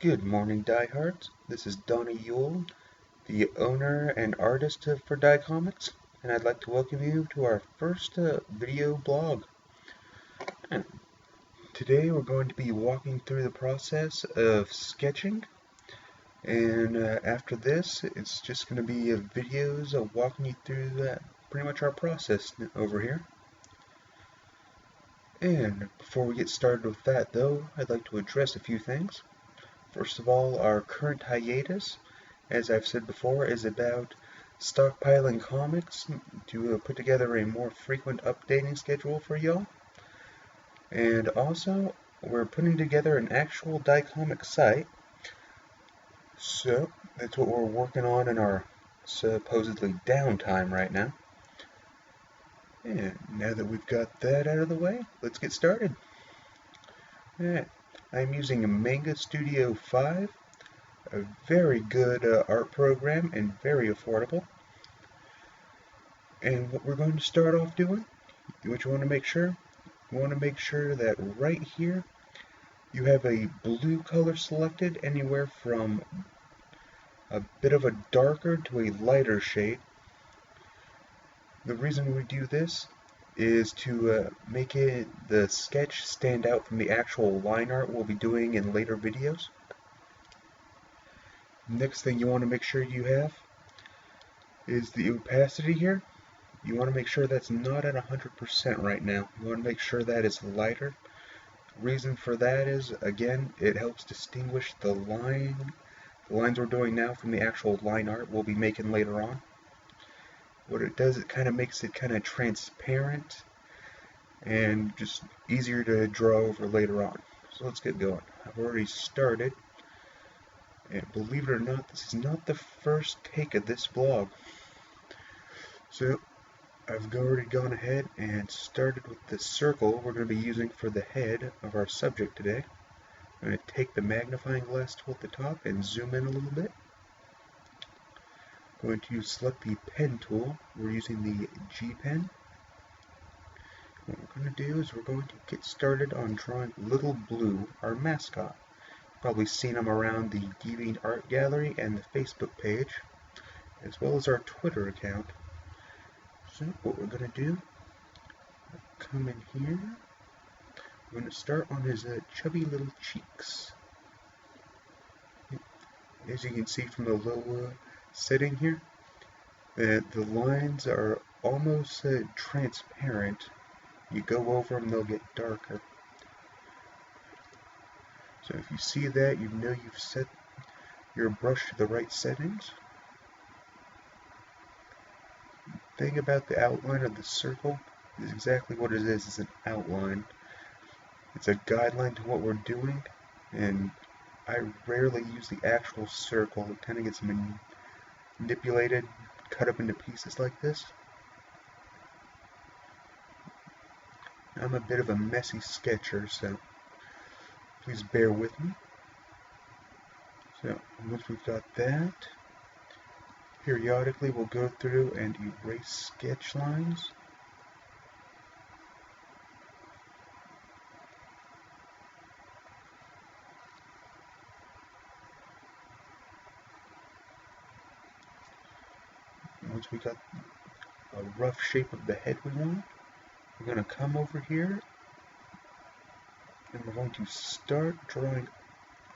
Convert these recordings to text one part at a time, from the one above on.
Good morning, diehards. This is Donnie Yule, the owner and artist for Die Comics, and I'd like to welcome you to our first video blog. And today we're going to be walking through the process of sketching, and after this, it's just going to be videos of walking you through pretty much our process over here. And before we get started with that, though, I'd like to address a few things. First of all, our current hiatus, as I've said before, is about stockpiling comics to put together a more frequent updating schedule for y'all. And also, we're putting together an actual Die Comics site. So, that's what we're working on in our supposedly downtime right now. And now that we've got that out of the way, let's get started. Alright. I'm using a Manga Studio 5, a very good art program and very affordable. And what we're going to start off doing, what you want to make sure that right here you have a blue color selected, anywhere from a bit of a darker to a lighter shade. The reason we do this is to make the sketch stand out from the actual line art we'll be doing in later videos. Next thing you want to make sure you have is the opacity here. You want to make sure that's not at 100% right now. You want to make sure that is lighter. The reason for that is, again, it helps distinguish the lines we're doing now from the actual line art we'll be making later on. What it does, it kind of makes it kind of transparent and just easier to draw over later on. So let's get going. I've already started, and believe it or not, this is not the first take of this vlog. So I've already gone ahead and started with the circle we're going to be using for the head of our subject today. I'm going to take the magnifying glass tool at the top and zoom in a little bit. Going to select the pen tool. We're using the G pen. What we're going to do is we're going to get started on drawing Little Blue, our mascot. You've probably seen him around the DeviantArt gallery and the Facebook page, as well as our Twitter account. So what we're going to do, come in here. We're going to start on his chubby little cheeks. As you can see from the low setting here, the lines are almost transparent. You go over them, they'll get darker. So if you see that, you know you've set your brush to the right settings. The thing about the outline of the circle is exactly what it is. It's an outline. It's a guideline to what we're doing, and I rarely use the actual circle. It kind of gets manipulated, cut up into pieces like this. I'm a bit of a messy sketcher, so please bear with me. So once we've got that, periodically we'll go through and erase sketch lines. Once we got a rough shape of the head we want, we're going to come over here and we're going to start drawing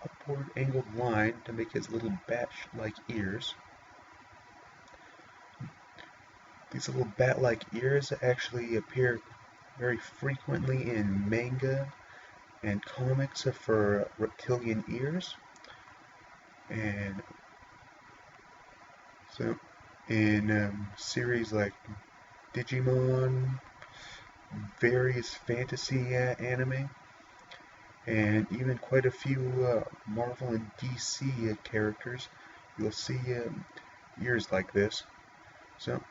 upward angled line to make his little bat-like ears. These little bat-like ears actually appear very frequently in manga and comics for reptilian ears. And so in series like Digimon, various fantasy anime, and even quite a few Marvel and DC characters, you'll see ears like this. So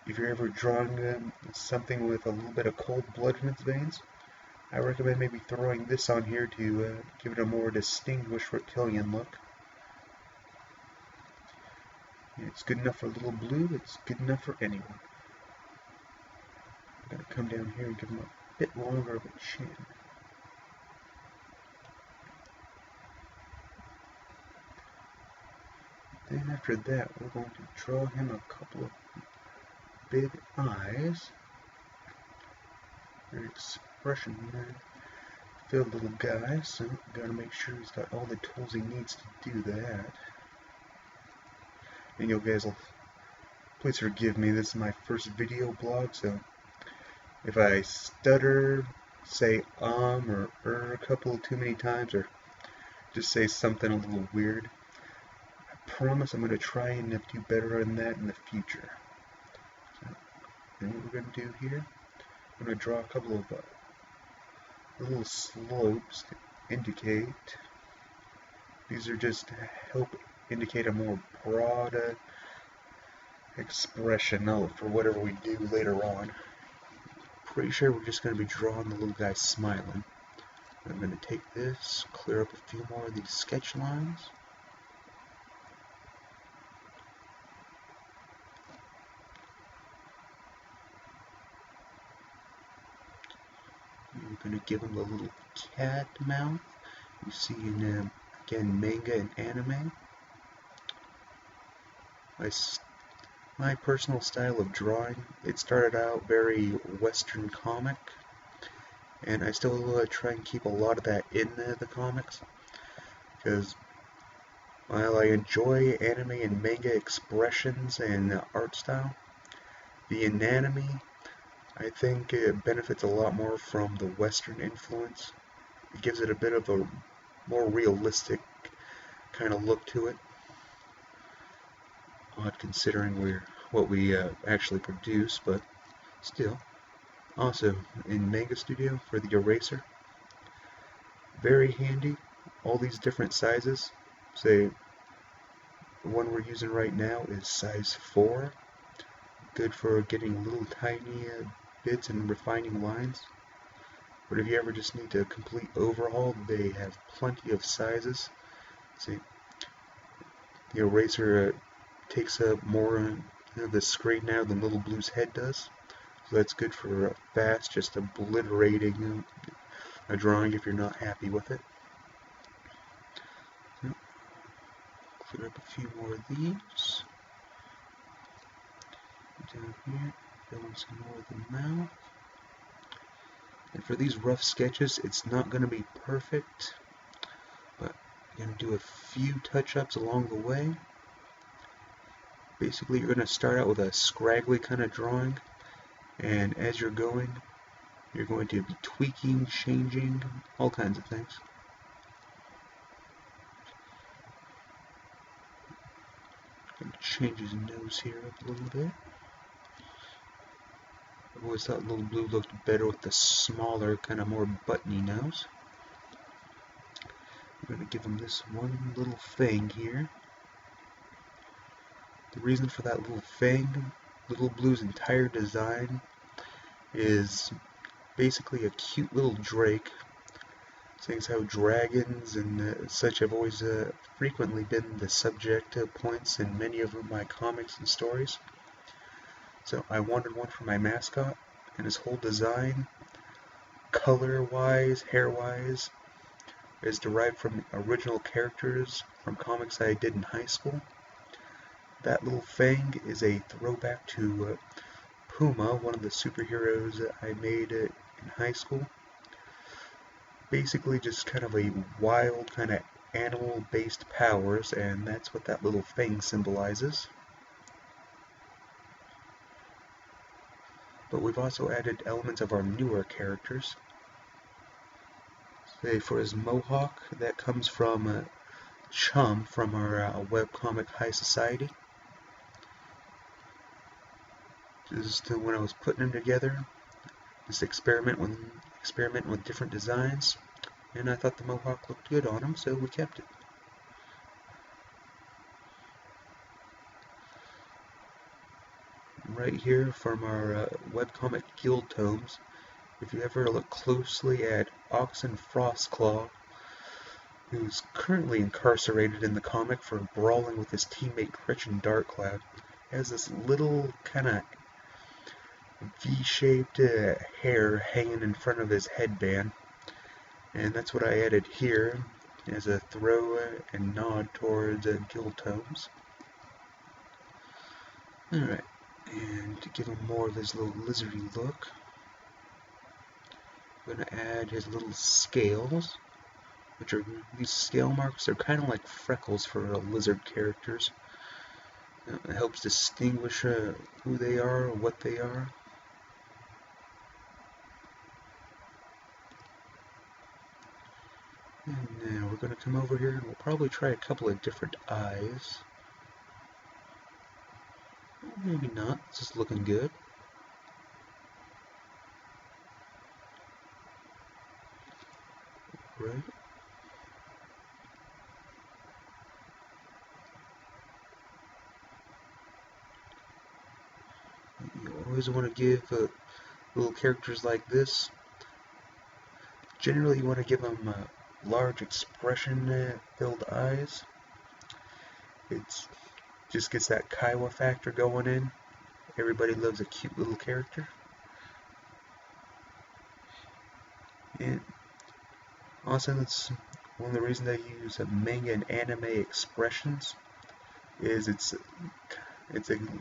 if you're ever drawing something with a little bit of cold blood in its veins, I recommend maybe throwing this on here to give it a more distinguished reptilian look. It's good enough for Little Blue, it's good enough for anyone. I'm going to come down here and give him a bit longer of a chin. Then after that, we're going to draw him a couple of big eyes. Very expression-filled little guy, so gotta make sure he's got all the tools he needs to do that. And you guys will please forgive me, this is my first video blog, so if I stutter, say or a couple too many times, or just say something a little weird, I promise I'm going to try and do better than that in the future. So, and what we're going to do here, I'm going to draw a couple of little slopes to indicate. These are just to help indicate a more broad expression for whatever we do later on. Pretty sure we're just going to be drawing the little guy smiling. I'm going to take this, clear up a few more of these sketch lines. We're going to give him the little cat mouth you see in, again, manga and anime. My personal style of drawing, it started out very Western comic, and I still try and keep a lot of that in the comics, because while I enjoy anime and manga expressions and art style, the anatomy, I think it benefits a lot more from the Western influence. It gives it a bit of a more realistic kind of look to it. Odd considering what we actually produce, but still. Also, in Manga Studio for the eraser, very handy. All these different sizes. Say, the one we're using right now is size 4. Good for getting little tiny bits and refining lines. But if you ever just need a complete overhaul, they have plenty of sizes. See, the eraser takes up more of the screen now than Little Blue's head does. So that's good for fast, just obliterating a drawing if you're not happy with it. So, clear up a few more of these. Down here, fill in some more of the mouth. And for these rough sketches, it's not going to be perfect, but I'm going to do a few touch-ups along the way. Basically, you're going to start out with a scraggly kind of drawing, and as you're going to be tweaking, changing, all kinds of things. Going to change his nose here up a little bit. I've always thought Little Blue looked better with the smaller, kind of more buttony nose. I'm going to give him this one little fang here. The reason for that little fang, Little Blue's entire design is basically a cute little drake, seeing as how dragons and such have always frequently been the subject points in many of my comics and stories. So I wanted one for my mascot, and his whole design, color-wise, hair-wise, is derived from original characters from comics I did in high school. That little fang is a throwback to Puma, one of the superheroes I made in high school. Basically just kind of a wild, kind of animal-based powers, and that's what that little fang symbolizes. But we've also added elements of our newer characters. Say for his mohawk, that comes from Chum from our webcomic High Society. Just when I was putting them together, just experimenting with different designs, and I thought the mohawk looked good on him, so we kept it. Right here from our webcomic Guild Tomes, if you ever look closely at Oxen Frostclaw, who's currently incarcerated in the comic for brawling with his teammate Gretchen Darkcloud, has this little kind of V-shaped hair hanging in front of his headband, and that's what I added here as a throw and nod towards Guild Tomes. Alright, and to give him more of his little lizardy look, I'm going to add his little scales, which are these scale marks. They're kind of like freckles for lizard characters. It helps distinguish who they are or what they are. And now we're going to come over here and we'll probably try a couple of different eyes. Maybe not, it's just looking good. Right. You always want to give little characters like this, generally you want to give them large expression-filled eyes. It just gets that Kaiwa factor going in. Everybody loves a cute little character. And also, that's one of the reasons I use manga and anime expressions. Is it's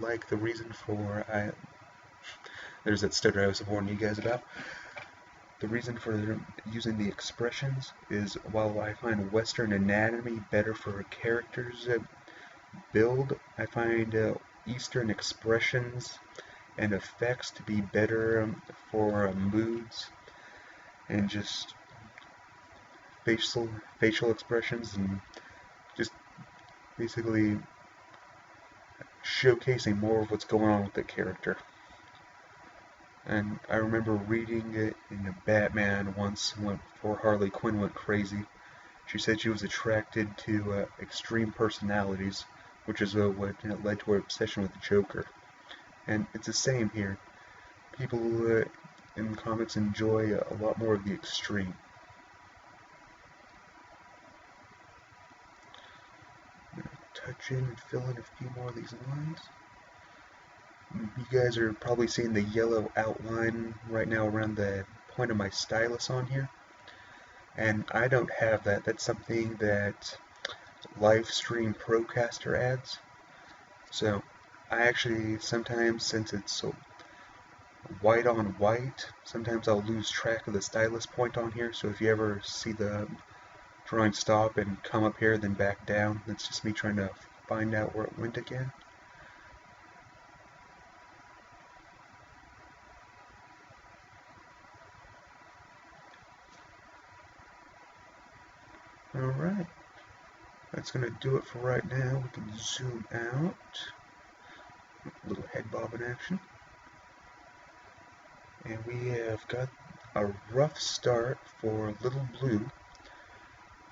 like the reason for there's that stutter I was warning you guys about. The reason for using the expressions is while I find Western anatomy better for characters build, I find Eastern expressions and effects to be better for moods and just facial expressions and just basically showcasing more of what's going on with the character. And I remember reading it in Batman once before Harley Quinn went crazy. She said she was attracted to extreme personalities, which is what led to her obsession with the Joker. And it's the same here. People in comics enjoy a lot more of the extreme. I'm going to touch in and fill in a few more of these lines. You guys are probably seeing the yellow outline right now around the point of my stylus on here. And I don't have that. That's something that Livestream Procaster adds. So I actually sometimes, since it's so white on white, sometimes I'll lose track of the stylus point on here. So if you ever see the drawing stop and come up here then back down, that's just me trying to find out where it went again. Alright, that's going to do it for right now. We can zoom out. A little head bob in action. And we have got a rough start for Little Blue.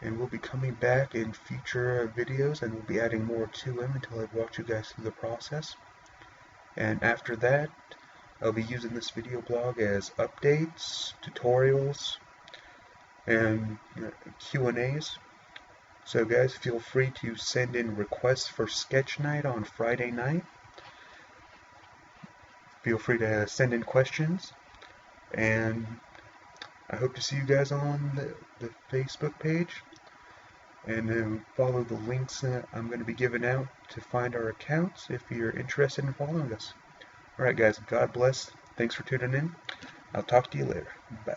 And we'll be coming back in future videos and we'll be adding more to him until I've walked you guys through the process. And after that, I'll be using this video blog as updates, tutorials, and Q&As. So guys, feel free to send in requests for sketch night on Friday night. Feel free to send in questions, and I hope to see you guys on the Facebook page, and follow the links I'm going to be giving out to find our accounts if you're interested in following us. Alright guys, God bless. Thanks for tuning in. I'll talk to you later. Bye.